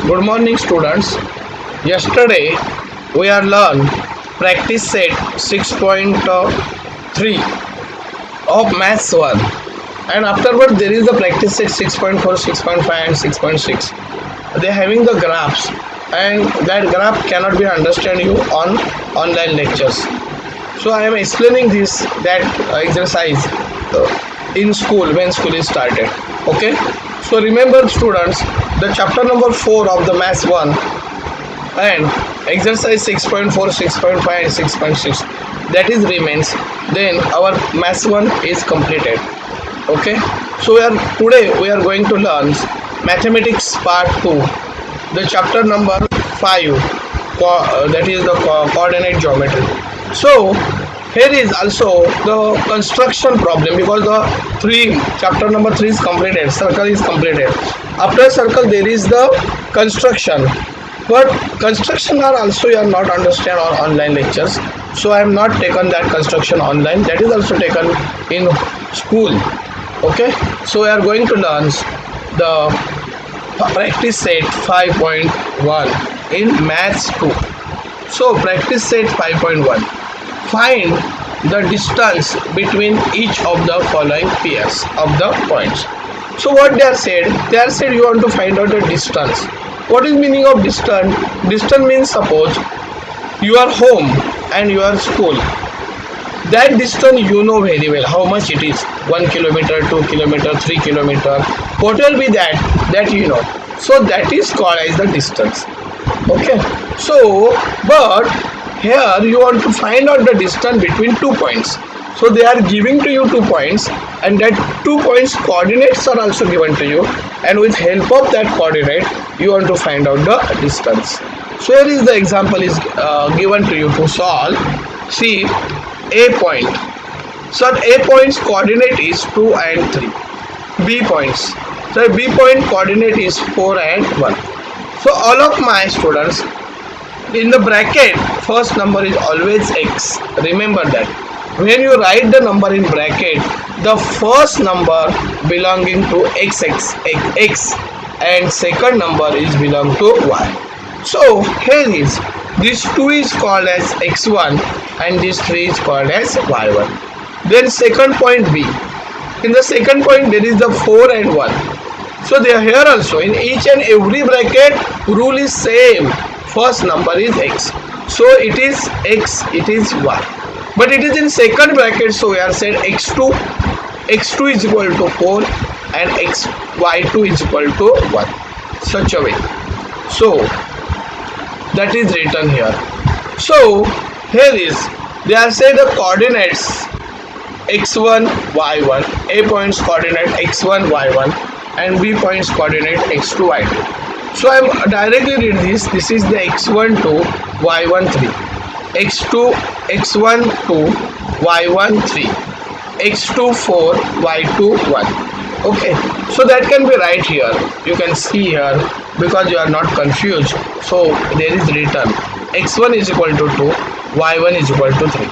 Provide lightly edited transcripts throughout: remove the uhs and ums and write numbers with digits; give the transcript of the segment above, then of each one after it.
Good morning, students. Yesterday we are learned practice set 6.3 of Maths 1, and afterward there is the practice set 6.4, 6.5 and 6.6. They are having the graphs, and that graph cannot be understand you on online lectures. So I am explaining this that exercise in school when school is started. Okay. So remember, students, the chapter number 4 of the Maths 1 and exercise 6.4, 6.5 and 6.6, that is remains. Then our Maths 1 is completed. Okay. So today we are going to learn mathematics part 2, the chapter number 5, that is the coordinate geometry. So here is also the construction problem, because the chapter number 3 is completed, circle is completed. After circle there is the construction, but construction are also you are not understand on online lectures. So I am not taken that construction online, that is also taken in school. Okay. So we are going to learn the practice set 5.1 in Maths 2. So practice set 5.1. Find the distance between each of the following pairs of the points. So what they are said you want to find out the distance. What is meaning of distance? Distance means, suppose your home and your school, that distance you know very well how much it is, 1 kilometer, 2 kilometer, 3 kilometer, what will be that you know. So that is called as the distance. Okay. So but here you want to find out the distance between 2 points. So they are giving to you 2 points, and that 2 points coordinates are also given to you, and with help of that coordinate you want to find out the distance. So here is the example is given to you to solve. See, A point. So A point's coordinate is 2 and 3. B points. So B point coordinate is 4 and 1. So all of my students, in the bracket first number is always x. Remember that when you write the number in bracket, the first number belonging to x and second number is belong to y. So here is this 2 is called as x1 and this 3 is called as y1. Then second point B. In the second point there is the 4 and 1. So they are here also. In each and every bracket rule is same. First number is x, so it is x, it is y, but it is in second bracket. So we are said x2 is equal to 4 and y2 is equal to 1, such a way. So that is written here. So here is, they are said the coordinates x1 y1, A points coordinate x1 y1 and B points coordinate x2 y2. So I am directly read this. This is the x1 2, y1 3, x2 x1 2, y1 3, x2 4, y2 1. Okay. So that can be right here. You can see here, because you are not confused. So there is written x1 is equal to 2, y1 is equal to 3.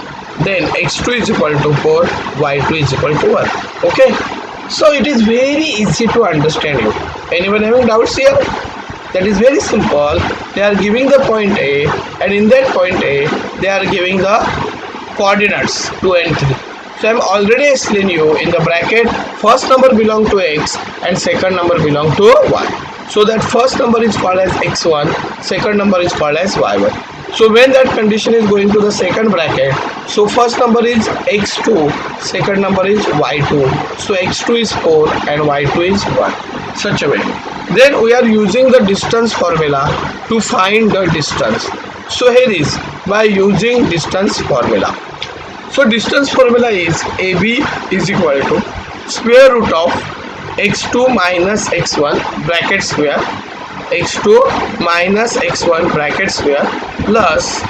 Then x2 is equal to 4, y2 is equal to 1. Okay. So it is very easy to understand you. Anyone having doubts here? That is very simple. They are giving the point A, and in that point A they are giving the coordinates 2 and 3. So I am already explaining you, in the bracket first number belong to x and second number belong to y. So that first number is called as x1, second number is called as y1. So when that condition is going to the second bracket, so first number is x2, second number is y2. So x2 is 4 and y2 is 1, such a way. Then we are using the distance formula to find the distance. So here is by using distance formula. So distance formula is AB is equal to square root of x2 minus x1 bracket square, x2 minus x1 bracket square plus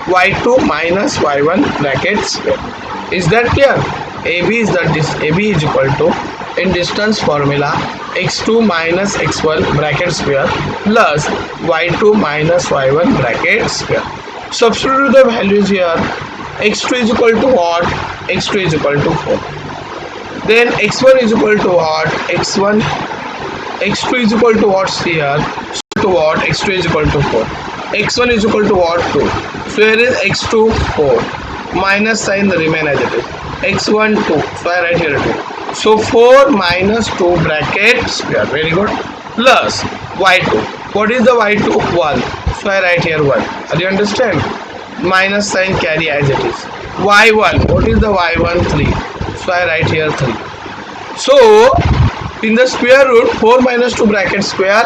y2 minus y1 bracket square. Is that clear? AB is equal to, in distance formula, x2 minus x1 bracket square plus y2 minus y1 bracket square. Substitute the values here. x2 is equal to what? x2 is equal to 4. Then x1 is equal to what? x2 is equal to what's here? to what? x2 is equal to 4. x1 is equal to what? 2. So here is x2 4 minus sign the remain as it is. x1 2. So I write here 2. So 4 minus 2 bracket square. Very good. Plus y2. What is the y2? 1. So I write here 1. Do you understand? Minus sign carry as it is. y1. What is the y1? 3. So I write here 3. So in the square root 4 minus 2 bracket square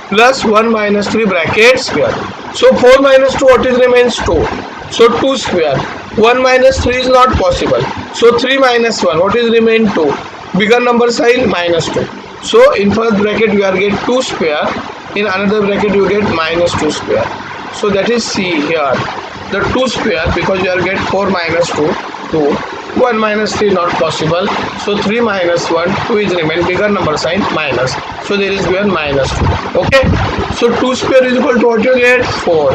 plus 1 minus 3 bracket square. So 4 minus 2 what is remains? 2. So 2 square. 1 minus 3 is not possible. So 3 minus 1 what is remain? 2. Bigger number sign minus 2. So in first bracket you are get 2 square. In another bracket you get minus 2 square. So that is C here. The 2 square because you are get 4 minus 2 2. 1 minus 3 not possible. So 3 minus 1 2 is remain. Bigger number sign minus. So there is given minus 2. Okay. So 2 square is equal to what you get? 4.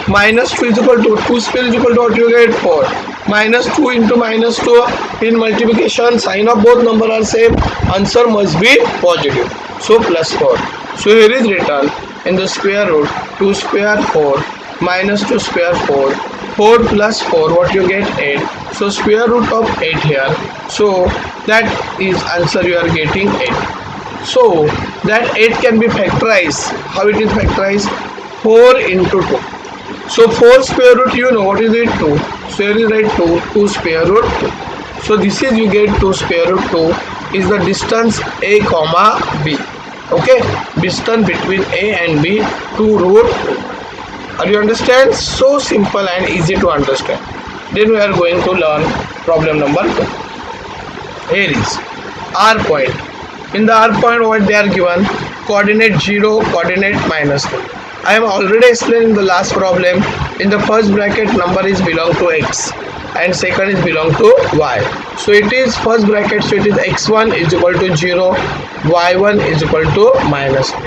Minus 2 is equal to 2 square is equal to what you get? 4. Minus 2 into minus 2 in multiplication sign of both number are same. Answer must be positive. So plus 4. So here is written in the square root 2 square 4 minus 2 square 4. 4 plus 4 what you get? 8. So square root of 8 here. So that is answer you are getting 8. So that 8 can be factorized. How it is factorized? 4 into 2. So 4 square root you know what is it? 2. So here is right 2. 2 square root 2. So this is you get 2 square root 2 is the distance A comma B. Okay. Distance between A and B 2 root 2. Do you understand? So simple and easy to understand. Then we are going to learn problem number 2. Here is R point. In the R point what they are given? Coordinate 0, coordinate minus 2. I have already explained in the last problem. In the first bracket number is belong to x and second is belong to y. So it is first bracket, so it is x1 is equal to 0, y1 is equal to minus 2.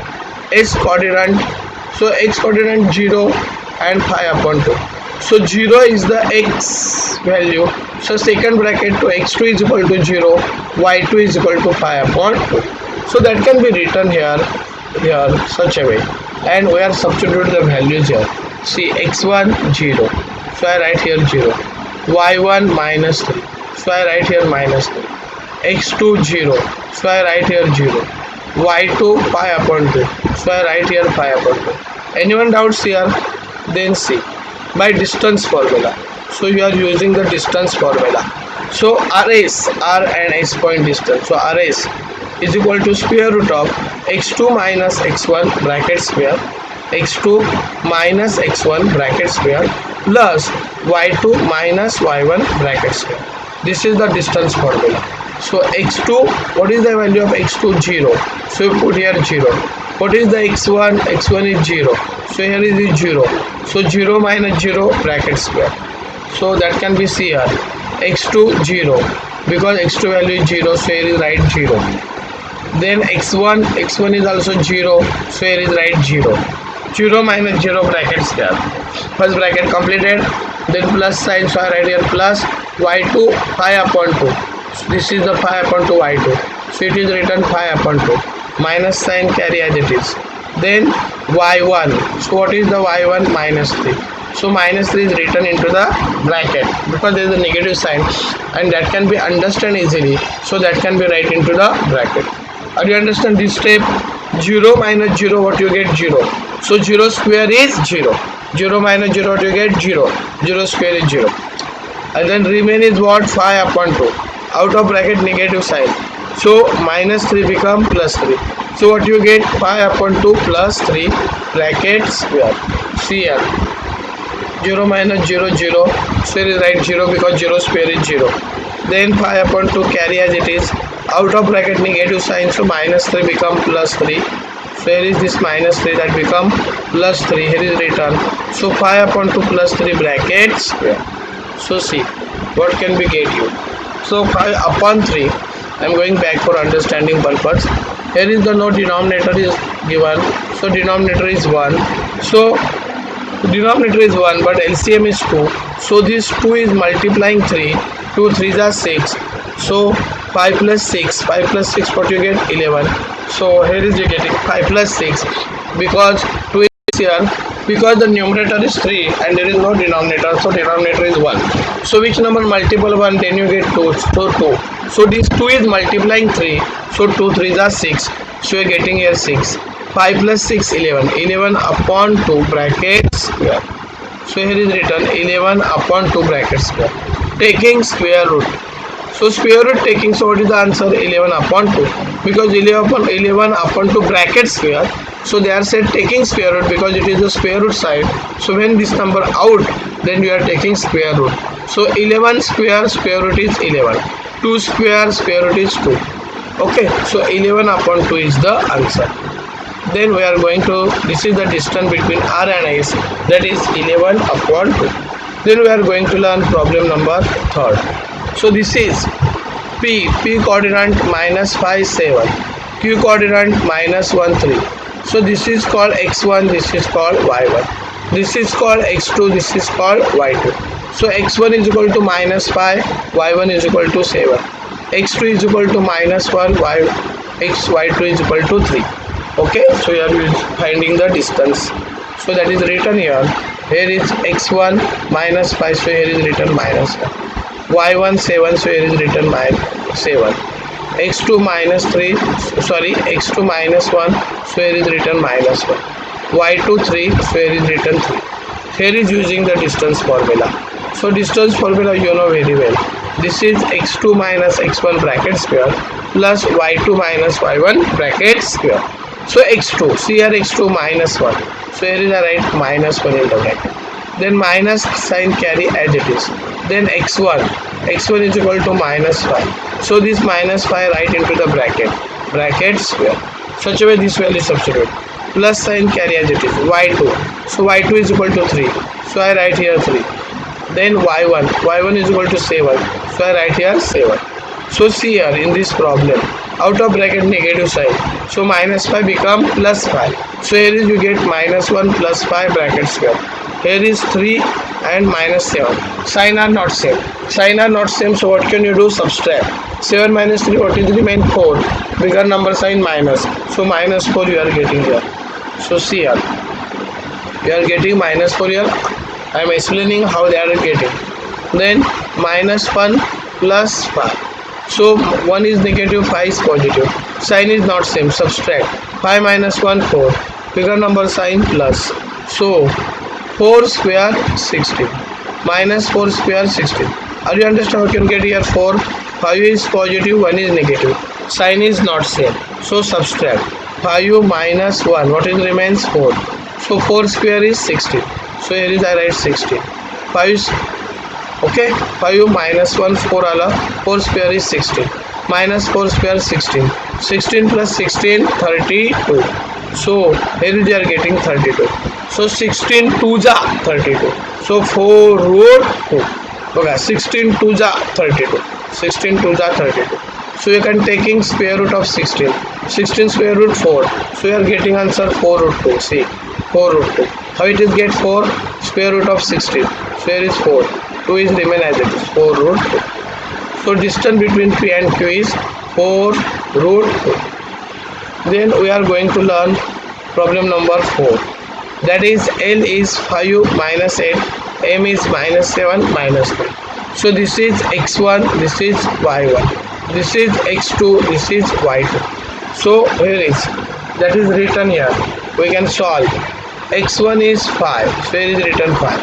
X coordinate, so x coordinate 0 and 5 upon 2. So 0 is the x value. So second bracket to x2 is equal to 0, y2 is equal to 5 upon 2. So that can be written here such a way. And we are substituting the values here. See x1 0. So I write here 0. y1 minus 3. So I write here minus 3. x2 0. So I write here 0. y2 5 upon 2. So I write here 5 upon 2. Anyone doubts here? Then see. By distance formula. So you are using the distance formula. So RS, R and S point distance. So RS is equal to square root of x2 minus x1 bracket square, x2 minus x1 bracket square plus y2 minus y1 bracket square. This is the distance formula. So x2, what is the value of x2? 0. So you put here 0. What is the x1? x1 is 0. So here is 0. So 0 minus 0 bracket square. So that can be C here. x2 0 because x2 value is 0. So here is right 0. Then x1 is also 0. So here is right 0. 0 minus 0 bracket square. First bracket completed. Then plus sign. So I write here plus y2 5 upon 2. So this is the 5 upon 2 y2. So it is written 5 upon 2. Minus sign carry as it is. Then y1. So what is the y1? Minus 3. So minus 3 is written into the bracket because there is a negative sign and that can be understood easily. So that can be right into the bracket. Do you understand this step? 0 minus 0 what you get? 0. So 0 square is 0. 0 minus 0 what you get? 0. 0 square is 0. And then remain is what? 5 upon 2. Out of bracket negative sign. So minus 3 become plus 3. So what you get? 5 upon 2 plus 3 bracket square. See here. 0 minus 0 0. So it is right 0 because 0 square is 0. Then 5 upon 2 carry as it is. Out of bracket negative sign. So minus 3 become plus 3. So here is this minus 3 that become plus 3. Here is written. So 5 upon 2 plus 3 bracket square. So see what can we get you. So 5 upon 3. I am going back for understanding purpose. Here is the no denominator is given. So denominator is 1. So denominator is 1 but LCM is 2. So this 2 is multiplying 3. 2 3s are 6. So 5 plus 6. 5 plus 6 what you get? 11. So here is you getting 5 plus 6. because 2 is here, because the numerator is 3 and there is no denominator, so denominator is 1. So which number multiple 1, then you get 2, so 2. So this 2 is multiplying 3, so 2 3s are 6, so you are getting here 6. 5 plus 6 11, 11 upon 2 bracket square. So here is written 11 upon 2 bracket square, taking square root. So square root taking, so what is the answer? 11 upon 2, because 11 upon 2 bracket square, so they are said taking square root because it is the square root side. So when this number out, then we are taking square root. So 11 square root is 11, 2 square root is 2. Okay, so 11 upon 2 is the answer. Then we are going to, this is the distance between R and S, that is 11 upon 2. Then we are going to learn problem number 3rd. So this is P coordinate minus 5 7, Q coordinate minus 1 3. So this is called x1, this is called y1, this is called x2, this is called y2. So x1 is equal to minus 5, y1 is equal to 7, x2 is equal to minus 1, y2 is equal to 3. Okay, so you are finding the distance. So that is written here. Here is x1 minus 5, so here is written minus 1. y1 7, so here is written minus 7. x2 minus 3, sorry, x2 minus 1, so here is written minus 1. y2 3, so here is written 3. Here is using the distance formula. So distance formula you know very well. This is x2 minus x1 bracket square plus y2 minus y1 bracket square. So x2, see here x2 minus 1, so here is a right minus 1 in the bracket. Then minus sign carry as it is. Then x1 is equal to minus 5. So this minus 5 right into the bracket square. Such a way this value substitute. Plus sign carry as it is. y2. So y2 is equal to 3. So I write here 3. Then y1 is equal to 7. So I write here 7. So see here in this problem, out of bracket negative sign, so minus 5 become plus 5. So here is you get minus 1 plus 5 bracket square. Here is 3 and minus 7. Sign are not same. So what can you do? Subtract. 7 minus 3, what is remain? 4. Bigger number sign minus. So minus 4 you are getting here. So see here. You are getting minus 4 here. I am explaining how they are getting. Then minus 1 plus 5. So 1 is negative, 5 is positive. Sign is not same. Subtract. 5 minus 1, 4. Bigger number sign plus. So 4 square 16 minus 4 square 16. Are you understand? You can get here 4. 5 is positive, 1 is negative. Sign is not same. So subtract. 5 minus 1. What is remains? 4. So 4 square is 16. So here is I write 16. 5 is okay. 5 minus 1 4 ala 4 square is 16. Minus 4 square 16. 16 plus 16 32. So here you are getting 32. So 16 2s are 32. So 4 root 2. Okay, 16 2s are 32. 16 2s are 32. So you can taking square root of 16. 16 square root 4. So you are getting answer 4 root 2. See, 4 root 2. How it is get 4? Square root of 16. So here is 4. 2 is remain as it is. 4 root 2. So distance between P and Q is 4 root 2. Then we are going to learn problem number 4. That is L is 5 minus 8, M is minus 7 minus 3. So this is x1, this is y1, this is x2, this is y2. So here is, that is written here. We can solve. X1 is 5, so here is written 5.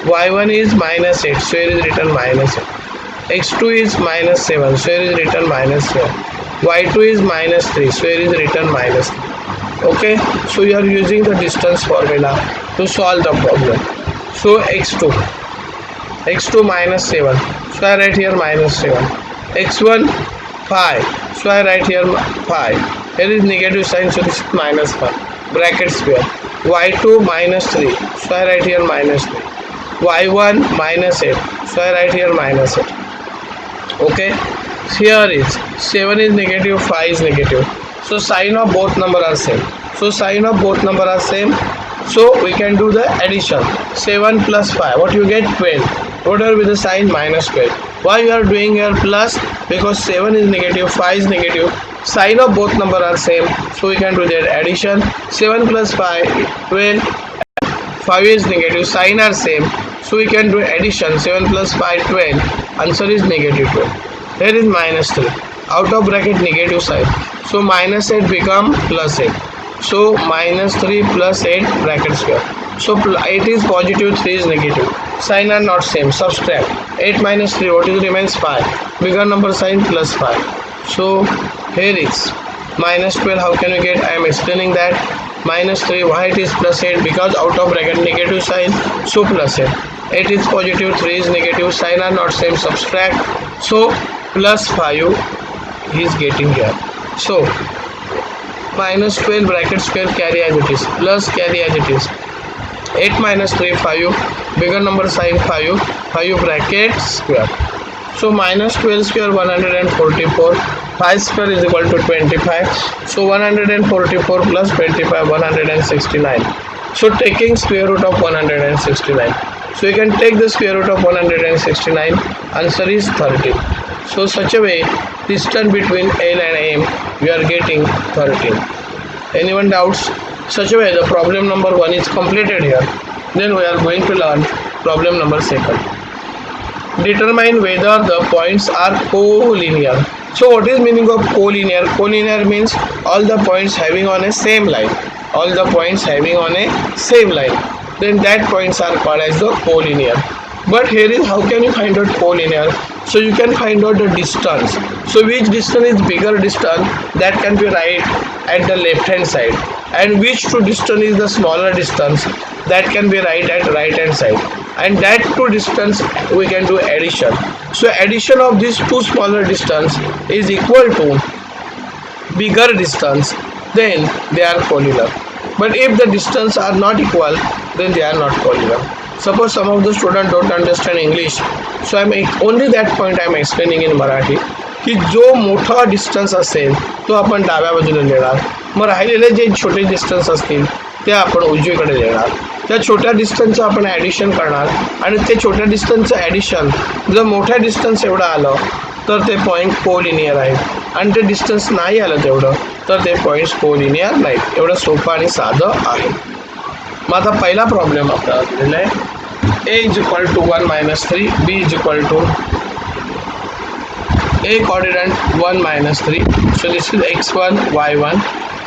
Y1 is minus 8, so here is written minus 8. X2 is minus 7, so here is written minus 7. Y2 is minus 3, so here is written minus 3. Okay, so you are using the distance formula to solve the problem. So x2 minus 7, so I write here minus 7. x1 5, so I write here 5. Here is negative sign, so this is minus 5 bracket square. Y2 minus 3, so I write here minus 3. Y1 minus 8, so I write here minus 8. Okay, here is 7 is negative, 5 is negative. So sign of both number are same. So sign of both number are same. So we can do the addition. 7 plus 5. What you get? 12. Whatever with the sign minus 12. Why you are doing here plus? Because 7 is negative, 5 is negative. Sign of both number are same, so we can do that addition. 7 plus 5 12, 5 is negative, sign are same, so we can do addition. 7 plus 5 12, answer is negative 12. Here is minus 3, out of bracket negative sign, so minus 8 become plus 8, so minus 3 plus 8 bracket square, so 8 is positive, 3 is negative, sign are not same, subtract. 8 minus 3, what is remains? 5, bigger number sign plus 5, so here is minus 12. How can you get? I am explaining that. Minus 3, why it is plus 8? Because out of bracket negative sign, so plus 8. 8 is positive, 3 is negative, sign are not same, subtract, so plus 5 he is getting here. So minus 12 bracket square carry as it is, plus carry as it is. 8 minus 3 5, bigger number sign 5, 5 bracket square, so minus 12 square 144, 5 square is equal to 25, so 144 plus 25 169, so taking square root of 169, so you can take the square root of 169, answer is 13. So such a way distance between L and M we are getting 13. Anyone doubts? Such a way the problem number 1 is completed here. Then we are going to learn problem number 2. Determine whether the points are collinear. So what is meaning of collinear? Collinear means all the points having on a same line. All the points having on a same line. Then that points are called as the collinear. But here is how can you find out collinear? So you can find out the distance. So which distance is bigger distance, that can be right at the left hand side, and which two distance is the smaller distance, that can be right at right hand side, and that two distance we can do addition. So addition of these two smaller distance is equal to bigger distance, then they are collinear. But if the distance are not equal, then they are not collinear. Suppose some of the students don't understand English, so only that point I am explaining in Marathi, की जो मोठा distance असेल तो आपण डाव्या बाजूला लिहिणार, मग राहिलेले जे छोटे डिस्टन्स असतील ते आपण उजवीकडे लिहिणार. त्या छोट्या डिस्टन्सचं आपण ॲडिशन करणार आणि ते छोट्या डिस्टन्सचं ॲडिशन जर मोठ्या डिस्टन्स एवढं आलं तर ते पॉईंट कोलिनियर आहेत, आणि ते डिस्टन्स नाही आलं तेवढं तर ते पॉईंट्स कोलिनियर नाहीत. एवढं सोपं आणि साधं आहे. मग आता पहिला प्रॉब्लेम आपल्याला दिलेला आहे. A is equal to 1 minus 3, B is equal to A coordinate 1 minus 3, so this is x1 y1,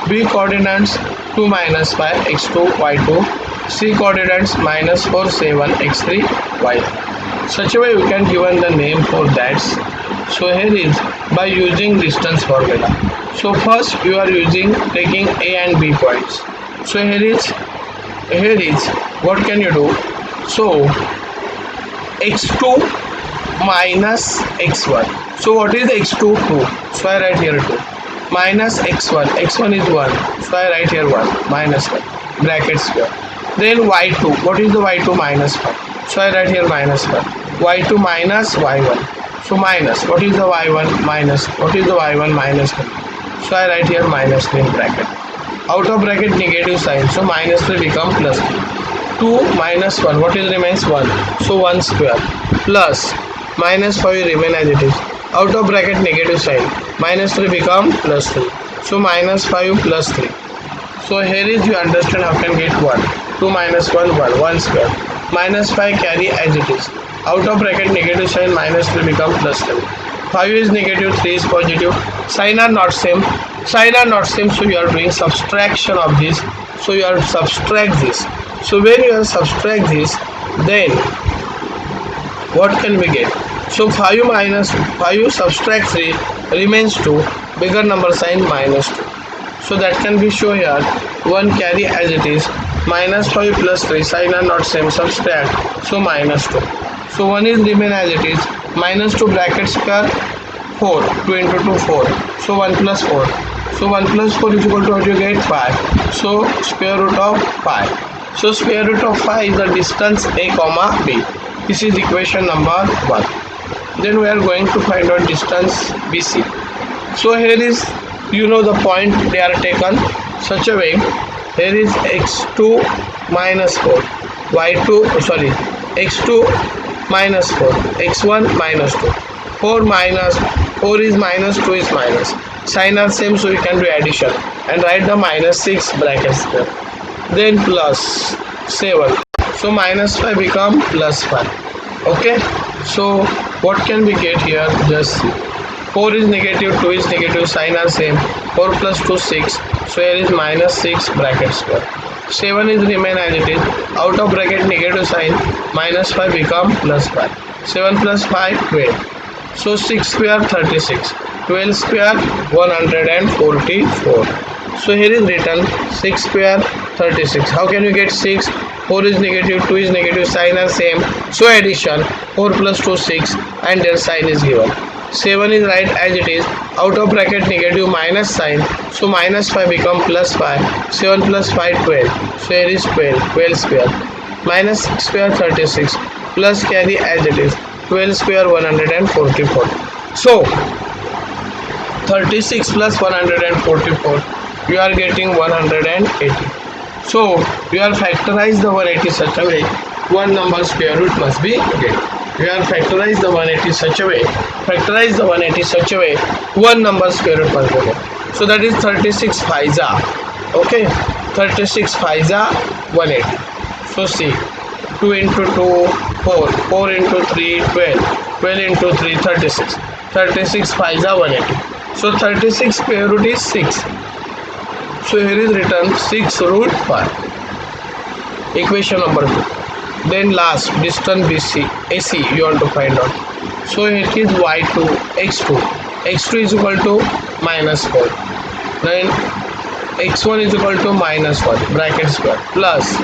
B coordinates 2 minus 5 x2 y2, C coordinates minus 4 7 x3 y. Such a way we can given the name for that. So here is by using distance formula. So first you are taking A and B points. So here is what can you do? So x2 minus x1. So what is x2? 2. So I write here 2. Minus x1. x1 is 1. So I write here 1. Minus 1. Bracket square. Then y2. What is the y2? Minus 5. So I write here minus 5. y2 minus y1. So minus. What is the y1? Minus. What is the y1? Minus 3. So I write here minus 3 in bracket. Out of bracket negative sign. So minus 3 become plus 3. 2 minus 1. What is remains? 1. So 1 square. Plus minus 5 remain as it is. Out of bracket negative sign, minus 3 become plus 3, so minus 5 plus 3. So here is you understand how can get 1. 2 minus 1 1, 1 square, minus 5 carry as it is. Out of bracket negative sign, minus 3 become plus 3. 5 is negative, 3 is positive, sign are not same, so you are doing subtraction of this. So you are subtract this. So when you are subtract this, then what can we get? So 5 minus 5 subtract 3 remains 2, bigger number sign minus 2. So that can be shown here. 1 carry as it is, minus 5 plus 3, sign are not same, subtract, so minus 2. So 1 is remain as it is, minus 2 bracket square 4, 2 into 2 4, so 1 plus 4. So 1 plus 4 is equal to what you get? 5. So square root of 5. So square root of 5 is the distance A comma B. This is equation number 1. Then we are going to find out distance BC. So here is, the point they are taken such a way. Here is x2 minus 4, x2 minus 4, x1 minus 2, 4 is minus, 2 is minus. sign are same, so you can do addition and write the minus 6 bracket square, then plus 7, so minus 5 become plus 5. Okay, so what can we get here? Just see, 4 is negative, 2 is negative, sign are same, 4 plus 2 6, so here is minus 6 bracket square, 7 is remain as it is, out of bracket negative sign, minus 5 become plus 5, 7 plus 5 12, so 6 square 36, 12 square 144. So here is written 6 square 36. How can you get 6? 4 is negative, 2 is negative, sign are same, so addition, 4 plus 2 6 and their sign is given. 7 is right as it is, out of bracket negative minus sign, so minus 5 become plus 5, 7 plus 5 12, so here is 12, 12 square, minus 6 square 36, plus carry as it is, 12 square 144. So 36 plus 144, you are getting 180. So you are factorize the 180 such a way, one number square root must be get. You are factorize the 180 such a way, factorize the 180 such a way, one number square root must be get. So that is 36 5 okay, 36 5 180. So see, 2 into 2 4, 4 into 3 12, 12 into 3 36, 36 5 180. So 36 square root is 6. So here is written 6 root 5. Equation number 2. Then last, distance BC, AC you want to find out. So it is y2, x2. x2 is equal to minus 4. Then x1 is equal to minus 1, bracket square, plus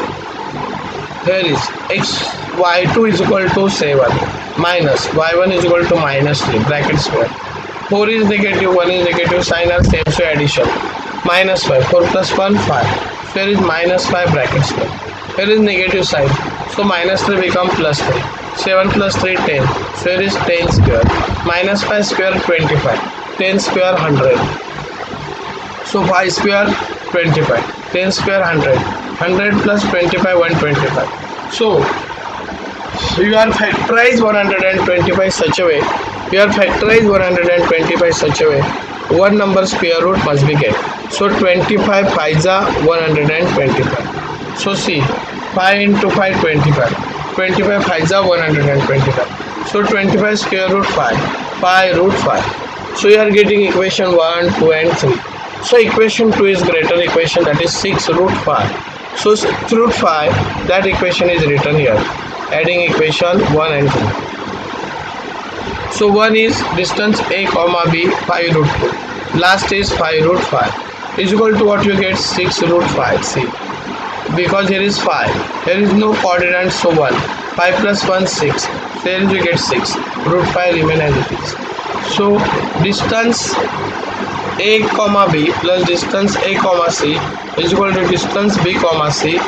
here is y2 is equal to 7, minus y1 is equal to minus 3, bracket square. 4 is negative, 1 is negative, sign are same, so addition, minus 5, 4 plus 1 5, so here is minus 5 bracket square, here is negative sign, so minus 3 become plus 3, 7 plus 3 10, so here is 10 square, minus 5 square 25, 10 square 100, so 5 square 25, 10 square 100, 100 plus 25 125. So you are factorize 125 such a way, you are factorize 125 such a way, one number square root must be get. So 25 5 125. So see, 5 into 5 25, 25 5 125. So 25 square root 5, 5 root 5. So you are getting equation 1, 2 and 3. So equation 2 is greater equation, that is 6 root 5. So 6 root 5, that equation is written here, adding equation 1 and 2. So 1 is distance a comma b 5 root 2, last is 5 root 5 is equal to what you get, 6 root 5. See, because here is 5, there is no coordinate, so 1, 5 plus 1 6, then you get 6, root 5 remain as it is. So distance a comma b plus distance a comma c is equal to distance b comma c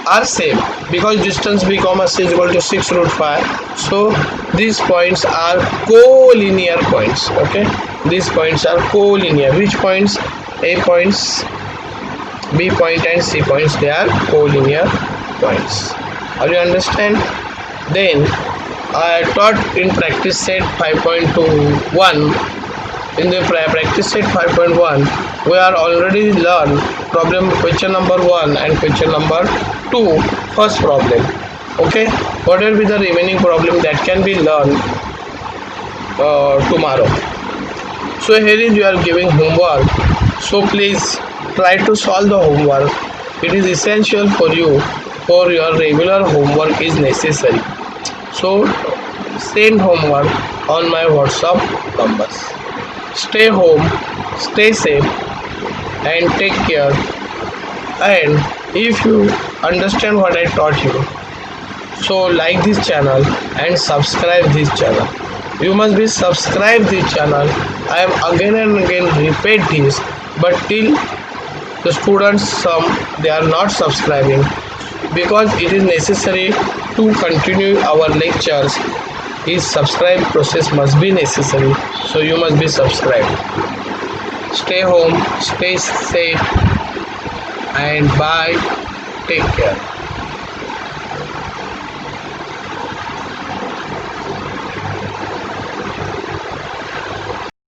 are same, because distance b comma c is equal to 6 root 5. So these points are collinear points. Okay, these points are collinear. Which points? A points, B point and C points, they are collinear points. Are you understand? Then I taught in practice set 5.21. In the practice set 5.1, we are already learned problem question number 1 and question number 2, first problem. Okay, what will be the remaining problem that can be learned tomorrow? So here is you are giving homework, so please try to solve the homework. It is essential for you, for your regular homework is necessary. So send homework on my WhatsApp numbers. Stay home, stay safe and take care. And if you understand what I taught you, so like this channel and subscribe this channel. You must be subscribe this channel. I am again and again repeat this, but till the students some they are not subscribing, because it is necessary to continue our lectures. This subscribe process must be necessary, so you must be subscribed. Stay home, stay safe and bye, take care.